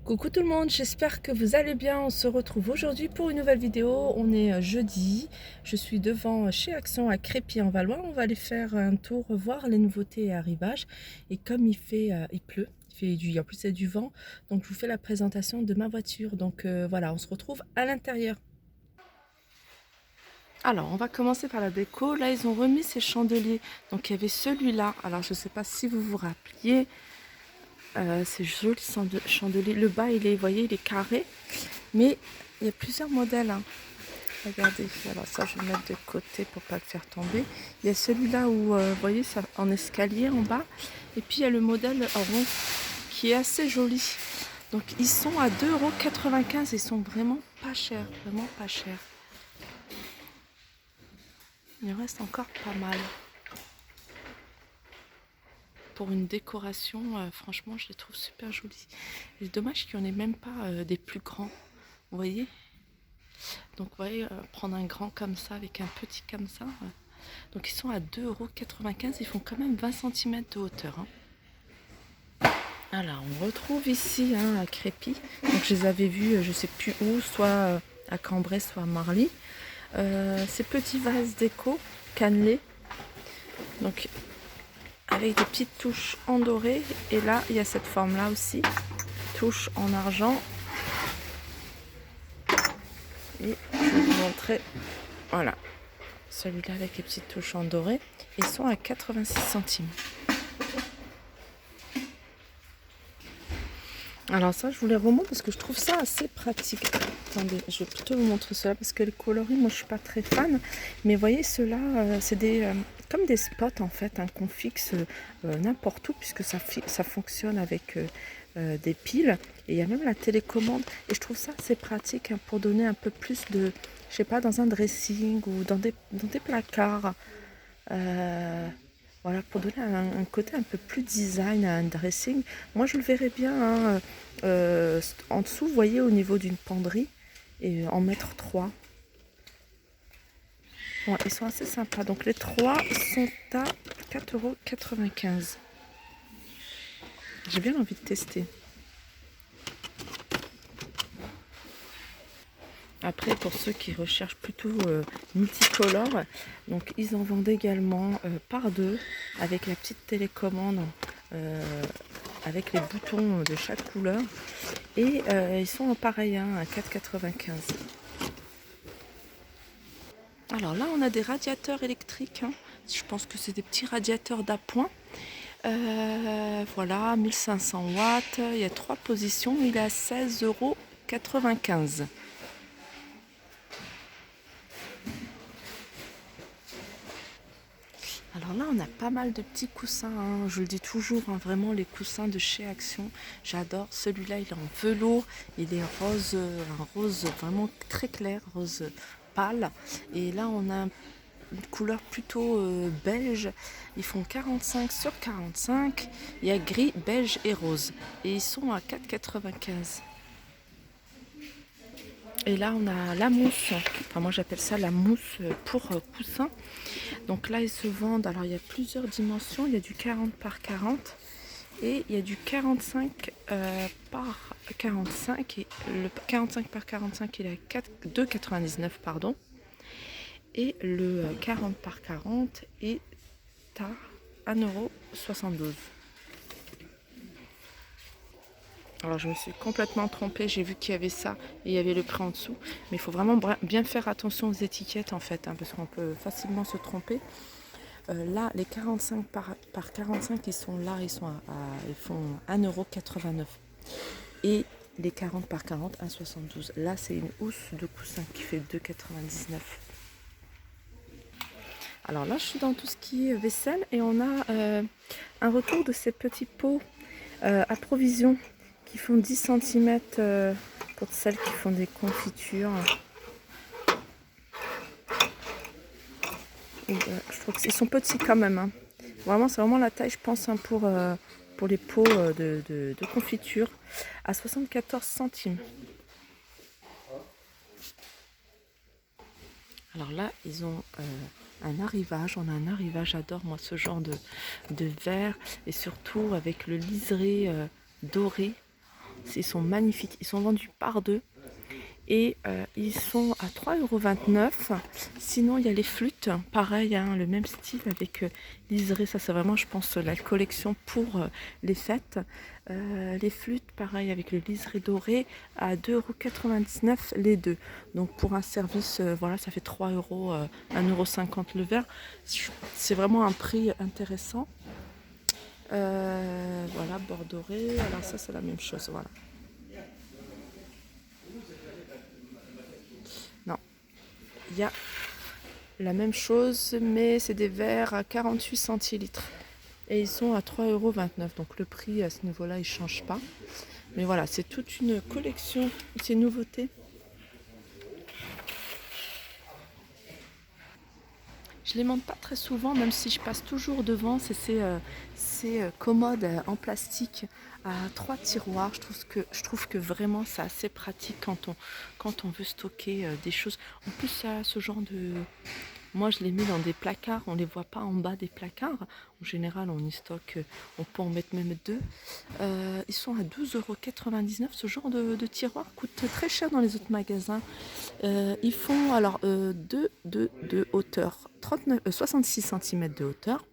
Coucou tout le monde, j'espère que vous allez bien. On se retrouve aujourd'hui pour une nouvelle vidéo. On est jeudi, je suis devant chez Action à Crépy en Valois. On va aller faire un tour, voir les nouveautés et arrivages. Et comme il pleut, en plus c'est du vent, donc je vous fais la présentation de ma voiture. Donc voilà, on se retrouve à l'intérieur. Alors, on va commencer par la déco. Là, ils ont remis ces chandeliers. Donc, il y avait celui-là. Alors, je ne sais pas si vous vous rappeliez. C'est joli chandelier. Le bas, vous voyez, il est carré. Mais il y a plusieurs modèles, hein. Regardez, alors ça, je vais le mettre de côté pour pas le faire tomber. Il y a celui-là où, vous voyez, ça en escalier en bas. Et puis, il y a le modèle en rond qui est assez joli. Donc, ils sont à 2,95 €. Ils sont vraiment pas chers. Vraiment pas chers. Il en reste encore pas mal. Pour une décoration, franchement, je les trouve super jolis. C'est dommage qu'il n'y en ait même pas des plus grands. Vous voyez? Donc, vous voyez, prendre un grand comme ça avec un petit comme ça. Donc, ils sont à 2,95 €. Ils font quand même 20 cm de hauteur, hein. Alors, on retrouve ici, hein, à Crépy. Donc, je les avais vus, je sais plus où, soit à Cambrai, soit à Marly. Ces petits vases déco cannelés. Donc, avec des petites touches en doré. Et là, il y a cette forme-là aussi. Touche en argent. Et je vais vous montrer. Voilà. Celui-là avec les petites touches en doré. Ils sont à 86 centimes. Alors ça, je vous les remonte parce que je trouve ça assez pratique. Attendez, je vais plutôt vous montrer cela parce que les coloris, moi je suis pas très fan. Mais vous voyez, ceux-là, c'est comme des spots en fait, hein, qu'on fixe n'importe où puisque ça fonctionne avec des piles. Et il y a même la télécommande. Et je trouve ça assez pratique, hein, pour donner un peu plus de, je sais pas, dans un dressing ou dans des placards. Voilà, pour donner un côté un peu plus design à un dressing. Moi, je le verrais bien, hein, en dessous, vous voyez, au niveau d'une penderie, et en mettre 3. Ouais, ils sont assez sympas. Donc, les 3 sont à 4,95 €. J'ai bien envie de tester. Après, pour ceux qui recherchent plutôt multicolore, donc ils en vendent également par deux avec la petite télécommande, avec les boutons de chaque couleur. Et ils sont en pareil, hein, à 4,95 €. Alors là, on a des radiateurs électriques, hein. Je pense que c'est des petits radiateurs d'appoint. Voilà, 1500 watts. Il y a 3 positions. Il est à 16,95 €. Alors là, on a pas mal de petits coussins, hein. Je le dis toujours, hein, vraiment les coussins de chez Action. J'adore. Celui-là, il est en velours. Il est rose, un rose vraiment très clair, rose pâle. Et là, on a une couleur plutôt beige. Ils font 45 sur 45. Il y a gris, beige et rose. Et ils sont à 4,95 €. Et là, on a la mousse. Enfin, moi, j'appelle ça la mousse pour coussin. Donc là, ils se vendent. Alors, il y a plusieurs dimensions. Il y a du 40 par 40 et il y a du 45 par 45. Et le 45 par 45, il est à 2,99 €, pardon. Et le 40 par 40 est à 1,72 €. Alors je me suis complètement trompée, j'ai vu qu'il y avait ça et il y avait le prix en dessous. Mais il faut vraiment bien faire attention aux étiquettes en fait, hein, parce qu'on peut facilement se tromper. Là, les 45 par 45, ils sont là, ils font 1,89 €. Et les 40 par 40, 1,72 €. Là, c'est une housse de coussin qui fait 2,99 €. Alors là, je suis dans tout ce qui est vaisselle et on a un retour de ces petits pots à provision qui font 10 cm pour celles qui font des confitures. Je trouve qu'ils sont petits quand même, hein. Vraiment, c'est vraiment la taille, je pense, hein, pour les pots de confiture à 74 centimes. Alors là, ils ont un arrivage. On a un arrivage, j'adore moi ce genre de verre. Et surtout avec le liseré doré. Ils sont magnifiques. Ils sont vendus par deux. Et ils sont à 3,29 €. Sinon, il y a les flûtes. Pareil, hein, le même style avec liseré. Ça, c'est vraiment, je pense, la collection pour les fêtes. Les flûtes, pareil, avec le liseré doré à 2,99 € les deux. Donc, pour un service, voilà, ça fait 3 €, 1,50 € le verre. C'est vraiment un prix intéressant. Voilà, bord doré. Alors, ça, c'est la même chose. Voilà. Non, il y a la même chose, mais c'est des verres à 48 centilitres. Et ils sont à 3,29 €. Donc le prix à ce niveau-là, il ne change pas. Mais voilà, c'est toute une collection, ces nouveautés. Je les monte pas très souvent, même si je passe toujours devant. C'est ces commodes en plastique à 3 tiroirs. Je trouve que vraiment c'est assez pratique quand on veut stocker des choses. En plus, ça a ce genre de... Moi, je les mets dans des placards. On ne les voit pas en bas des placards. En général, on y stocke, on peut en mettre même deux. Ils sont à 12,99 €. Ce genre de tiroir coûte très cher dans les autres magasins. Ils font alors de hauteur, 66 cm de hauteur.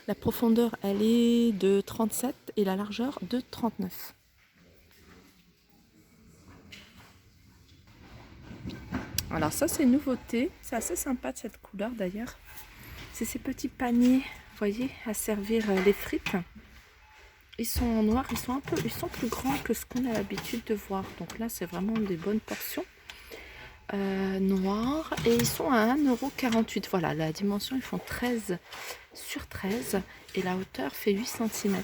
La profondeur, elle est de 37 et la largeur de 39. Alors ça, c'est une nouveauté. C'est assez sympa de cette couleur d'ailleurs. C'est ces petits paniers, vous voyez, à servir les frites. Ils sont en noir, ils sont plus grands que ce qu'on a l'habitude de voir. Donc là, c'est vraiment des bonnes portions. Noirs, et ils sont à 1,48 €. Voilà, la dimension, ils font 13 sur 13 et la hauteur fait 8 cm.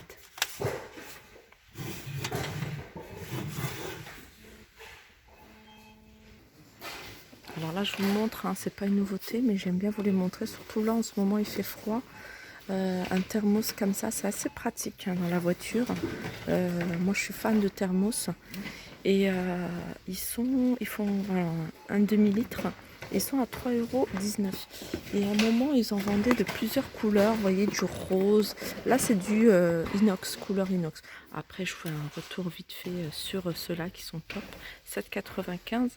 Alors là, je vous montre, hein, c'est pas une nouveauté, mais j'aime bien vous les montrer, surtout là en ce moment il fait froid. Un thermos comme ça, c'est assez pratique, hein, dans la voiture. Moi, je suis fan de thermos. Et ils font voilà, un demi-litre. Ils sont à 3,19 €. Et à un moment, ils en vendaient de plusieurs couleurs. Vous voyez, du rose. Là, c'est du inox, couleur inox. Après, je fais un retour vite fait sur ceux-là qui sont top. 7,95 €.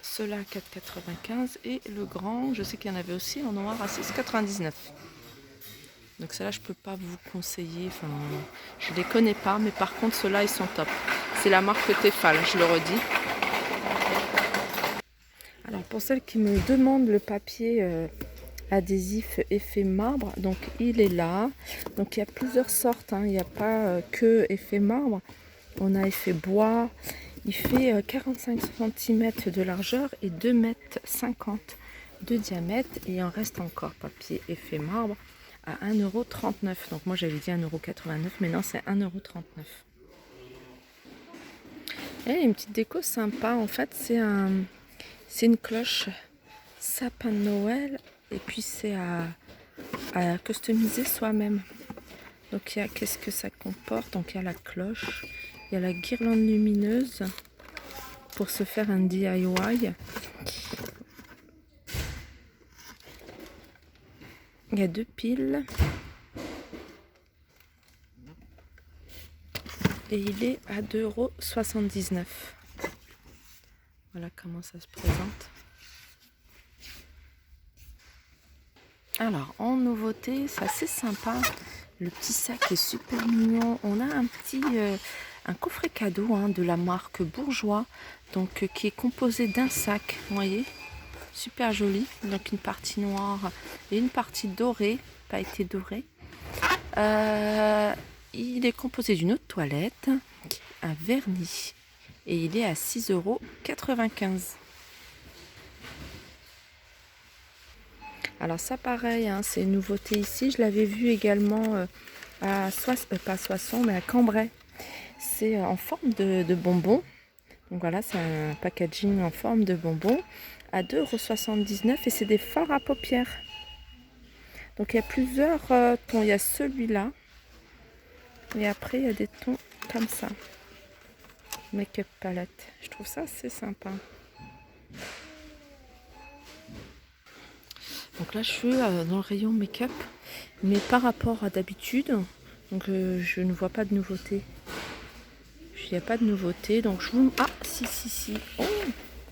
Ceux-là, 4,95 €. Et le grand, je sais qu'il y en avait aussi en noir à 6,99 €. Donc ceux-là, je peux pas vous conseiller, enfin, je les connais pas, mais par contre ceux-là, ils sont top. C'est la marque Tefal, je le redis. Alors pour celles qui me demandent le papier adhésif effet marbre, donc il est là. Donc il y a plusieurs sortes, hein. Il n'y a pas que effet marbre. On a effet bois. Il fait 45 cm de largeur et 2,50 m de diamètre. Et il en reste encore papier effet marbre à 1,39 €. Donc moi j'avais dit 1,89 €, mais non, c'est 1,39 €. Et une petite déco sympa, en fait, c'est une cloche sapin de Noël, et puis c'est à customiser soi-même. Donc qu'est-ce que ça comporte? Donc il y a la cloche, il y a la guirlande lumineuse pour se faire un DIY. Il y a 2 piles. Et il est à 2,79 €. Voilà comment ça se présente. Alors, en nouveauté, c'est assez sympa. Le petit sac est super mignon. On a un coffret cadeau, hein, de la marque Bourgeois, donc qui est composé d'un sac, vous voyez, super joli. Donc une partie noire et une partie dorée, pailletée dorée. Il est composé d'une eau de toilette, un vernis, et il est à 6,95 €. Alors ça pareil, hein, c'est une nouveauté ici. Je l'avais vu également pas à Soissons, mais à Cambrai. C'est en forme de bonbon. Donc voilà, c'est un packaging en forme de bonbon à 2,79 € et c'est des fards à paupières. Donc il y a plusieurs tons. Il y a celui-là. Et après, il y a des tons comme ça. Make-up palette. Je trouve ça assez sympa. Donc là, je suis dans le rayon make-up. Mais par rapport à d'habitude, donc je ne vois pas de nouveauté. Puis il n'y a pas de nouveauté. Donc je vous... Ah, si. Oh,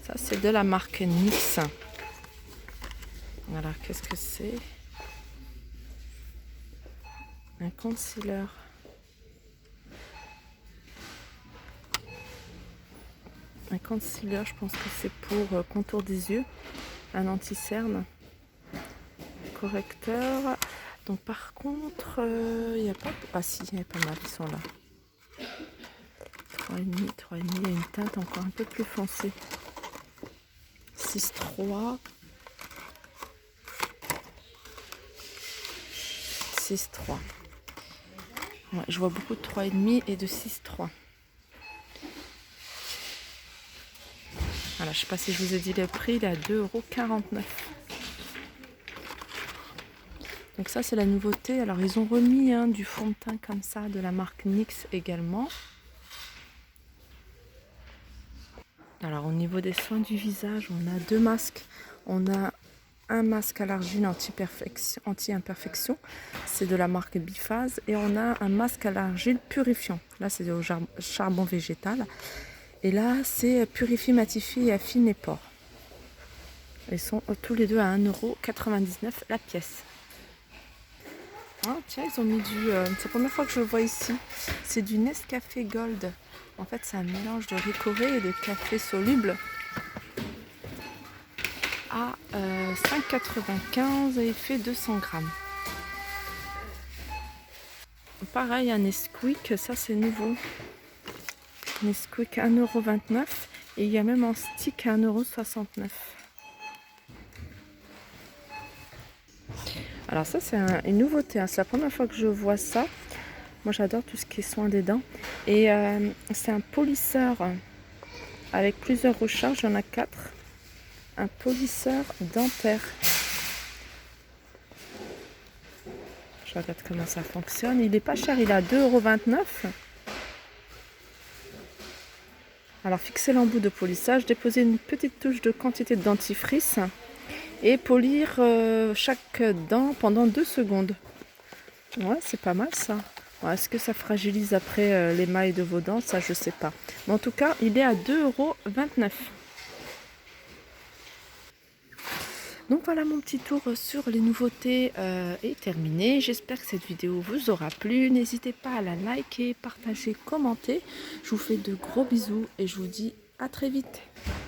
ça c'est de la marque NYX. Voilà, qu'est-ce que c'est? Un concealer. Un concealer, je pense que c'est pour contour des yeux. Un anti-cerne. Correcteur. Donc par contre, il n'y a pas... Ah si, il y a pas mal, ils sont là. 3,5, il y a une teinte encore un peu plus foncée. 6,3. 6,3. Ouais, je vois beaucoup de 3,5 et de 6,3. Voilà, je ne sais pas si je vous ai dit le prix, il est à 2,49 €. Donc ça c'est la nouveauté. Alors ils ont remis du fond de teint comme ça de la marque NYX également. Alors au niveau des soins du visage, on a deux masques. On a un masque à l'argile anti-imperfection, c'est de la marque Biphase, et on a un masque à l'argile purifiant. Là c'est au charbon végétal. Et là c'est purifie, matifie et affine les pores. Ils sont tous les deux à 1,99 € la pièce. Ah, tiens, ils ont mis du... c'est la première fois que je le vois ici. C'est du Nescafé Gold. En fait, c'est un mélange de ricoré et de café soluble. À 5,95 € et il fait 200 grammes. Pareil, un Nesquik, ça c'est nouveau. Nesquik 1,29 € et il y a même en stick à 1,69 €. Alors ça c'est une nouveauté, c'est la première fois que je vois ça. Moi j'adore tout ce qui est soin des dents. Et c'est un polisseur avec plusieurs recharges, il y en a 4. Un polisseur dentaire. Je regarde comment ça fonctionne. Il n'est pas cher, il est à 2,29 €. Alors fixer l'embout de polissage, déposer une petite touche de quantité de dentifrice et polir chaque dent pendant 2 secondes. Ouais, c'est pas mal ça. Ouais, est-ce que ça fragilise après l'émail de vos dents? Ça, je sais pas. Mais en tout cas, il est à 2,29 €. Donc voilà, mon petit tour sur les nouveautés est terminé. J'espère que cette vidéo vous aura plu. N'hésitez pas à la liker, partager, commenter. Je vous fais de gros bisous et je vous dis à très vite.